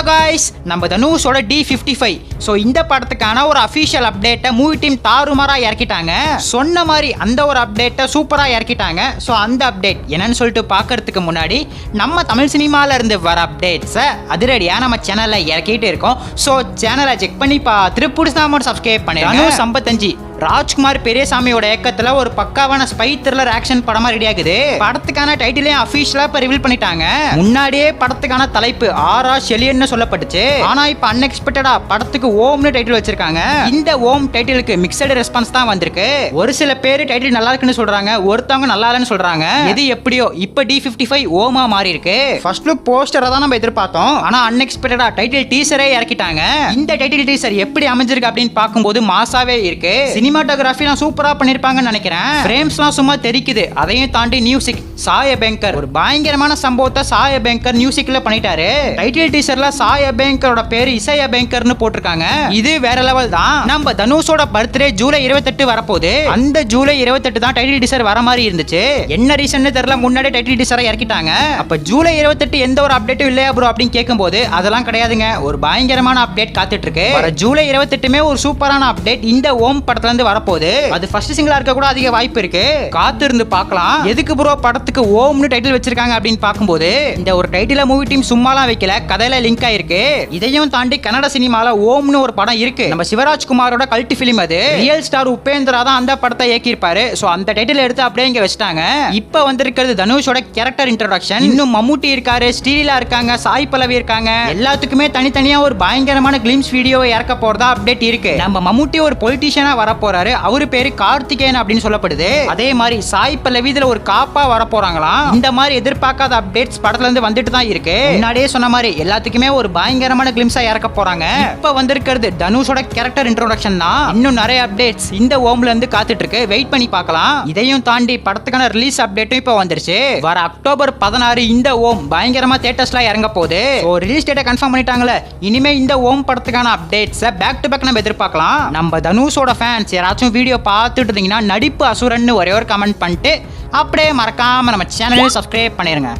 Guys, நம்ம தனுஷோட D55 so இந்த படத்துக்கான ஒரு அஃபிஷியல் அப்டேட்டை மூவி டீம் தாறுமாறாக இறக்கிட்டாங்க. சொன்ன மாதிரி அந்த ஒரு அப்டேட்டை சூப்பராக இறக்கிட்டாங்க. ஸோ அந்த அப்டேட் என்னன்னு சொல்லிட்டு பார்க்கறதுக்கு முன்னாடி நம்ம தமிழ் சினிமாவில் இருந்து வர அப்டேட்ஸை அதிரடியாக நம்ம சேனலில் இறக்கிட்டு இருக்கோம். ஸோ சேனலை செக் பண்ணி பார்த்துட்டு பிடிச்சா மட்டும் சப்ஸ்கிரைப் பண்ணி தனுஷ் 55 ராஜ்குமார் பெரியசாமியோட இயக்கத்துல ஒரு பக்காவான ஸ்பை த்ரில்லர் ஆக்ஷன் படமா ரெடி ஆகுது. படத்துக்கான டைட்டிலையும் அபிஷியலா இப்ப ரிவீல் பண்ணிட்டாங்க. முன்னாடியே படத்துக்கான தலைப்பு ஆரா ஷெலியன்னு சொல்லப்பட்டுச்சு. ஆனா இப்ப அன்எக்ஸ்பெக்டடா படத்துக்கு ஓம்னு டைட்டில் வச்சிருக்காங்க. இந்த ஓம் டைட்டிலுக்கு மிக்சடு ரெஸ்பான்ஸ் தான் வந்திருக்கு. ஒரு சில பேர் டைட்டில் நல்லா இருக்குன்னு சொல்றாங்க, ஒருத்தவங்க நல்லா இல்லைன்னு சொல்றாங்க. எது எப்படியோ இப்ப D55 ஓமா மாறி இருக்கு. ஃபர்ஸ்ட் லுக் போஸ்டரை தான் நம்ம எதிர்பார்த்தோம். ஆனா அன்எக்ஸ்பெக்டடா டைட்டில் டீசரே இறக்கிட்டாங்க. இந்த டைட்டில் டீசர் எப்படி அமைஞ்சிருக்கு அப்படின்னு பார்க்கும்போது மாசாவே இருக்கு. சினிமாட்டோகிராஃபிலாம் சூப்பரா பண்ணிருப்பாங்கன்னு நினைக்கிறேன். ஃப்ரேம்ஸ்லாம் சும்மா தெரிக்குது. அதையும் தாண்டி மியூசிக் சாய் அபேங்கர் ஒரு பயங்கரமான சம்பவத்தை சாய் அபேங்கர் மியூசிக்ல பண்ணிட்டாரு. டைட்டில் டீசர்ல சாய் அபேங்கரோட பேரு இசை அபேங்கர்னு போட்டிருக்காங்க. இது வேற லெவல் தான். நம்ம தனுஷோட பர்த்டே ஜூலை 28 வரப்போகுது. அந்த ஜூலை 28 தான் டைட்டில் டீசர் வர மாதிரி இருந்துச்சு. என்ன ரீசன் தெரியல, முன்னாடி டைட்டில் டீசரை இறக்கிட்டாங்க. அப்ப ஜூலை 28 எந்த ஒரு அப்டேட்டும் இல்லையா ப்ரோ அப்படின்னு கேட்கும்போது அதெல்லாம் கிடையாதுங்க. ஒரு பயங்கரமான அப்டேட் காத்துட்டு இருக்கு. ஜூலை 28மே ஒரு சூப்பரான அப்டேட் இந்த ஓம் படத்துல இருந்து வரப்போகுது. அது ஃபர்ஸ்ட் சிங்கிளா இருக்க கூட அதிக வாய்ப்பு இருக்கு. காத்து இருந்து பார்க்கலாம். எதுக்கு ப்ரோ படத்துக்கு ஓம்னு டைட்டில் வச்சிருக்காங்க அப்படின்னு பார்க்கும்போது இந்த ஒரு டைட்டில மூவி டீம் சும்மாலாம் வைக்கல, கதையில லிங்க் ஆயிருக்கு. இதையும் தாண்டி கன்னட சினிமால ஓம்னு ஒரு படம் இருக்கு. நம்ம சிவராஜ்குமாரோட கல்ட் பிலிம் அது. ரியல் ஸ்டார் உபேந்திரா தான் அந்த படத்தை இயக்கியிருப்பாரு. சோ அந்த டைட்டில் எடுத்து அப்படியே இங்க வச்சிட்டாங்க. இப்ப வந்திருக்கிறது தனுஷோட கேரக்டர் இன்ட்ரோடக்ஷன். இன்னும் மம்முட்டி இருக்காரு, ஸ்ரீலா இருக்காங்க, சாய் பல்லவி இருக்காங்க. எல்லாத்துக்குமே தனித்தனியா ஒரு பயங்கரமான கிளிம்ஸ் வீடியோவை இறக்க போறதா அப்டேட் இருக்கு. நம்ம மம்முட்டி ஒரு பொலிட்டிஷியனா வர போறாரு. அவரு பேரு கார்த்திகேயன் அப்படின்னு சொல்லப்படுது. அதே மாதிரி சாய் பல்லவி இதுல ஒரு காப்பா வர போறாங்களாம். இந்த மாதிரி எதிர்பார்க்காத அப்டேட்ஸ் படத்துல இருந்து வந்துட்டு தான் இருக்கு. முன்னாடியே சொன்ன மாதிரி எல்லாத்துக்குமே ஒரு பயங்கரமான கிளிம்ஸா இறக்க போறாங்க. இப்ப வந்திருக்கிறது தனுஷோட கேரக்டர் இன்ட்ரோடக்ஷன் தான். இன்னும் நிறைய அப்டேட்ஸ் இந்த ஓம்ல இருந்து காத்துட்டு இருக்கு. வெயிட் பண்ணி பார்க்கலாம். இதையும் தாண்டி படத்துக்கான ரிலீஸ் அப்டேட்டும் இப்ப வந்துருச்சு. வர அக்டோபர் 16 இந்த ஓம் பயங்கரமா தியேட்டர்ஸ்ல இறங்க போகுது. ரிலீஸ் டேட்டை கன்ஃபார்ம் பண்ணிட்டாங்களே. இனிமே இந்த ஓம் படத்துக்கான அப்டேட்ஸ் பேக் டு பேக் நம்ம எதிர்பார்க்கலாம். நம்ம தனுஷோட ஃபேன்ஸ் யாராச்சும் வீடியோ பார்த்துட்டு இருந்தீங்கன்னா நடிப்பு அசுரன்னு ஒரே ஒரு கமெண்ட் பண்ணிட்டு அப்படியே மறக்காம நம்ம சேனலையும் சப்ஸ்கிரைப் பண்ணிருங்க.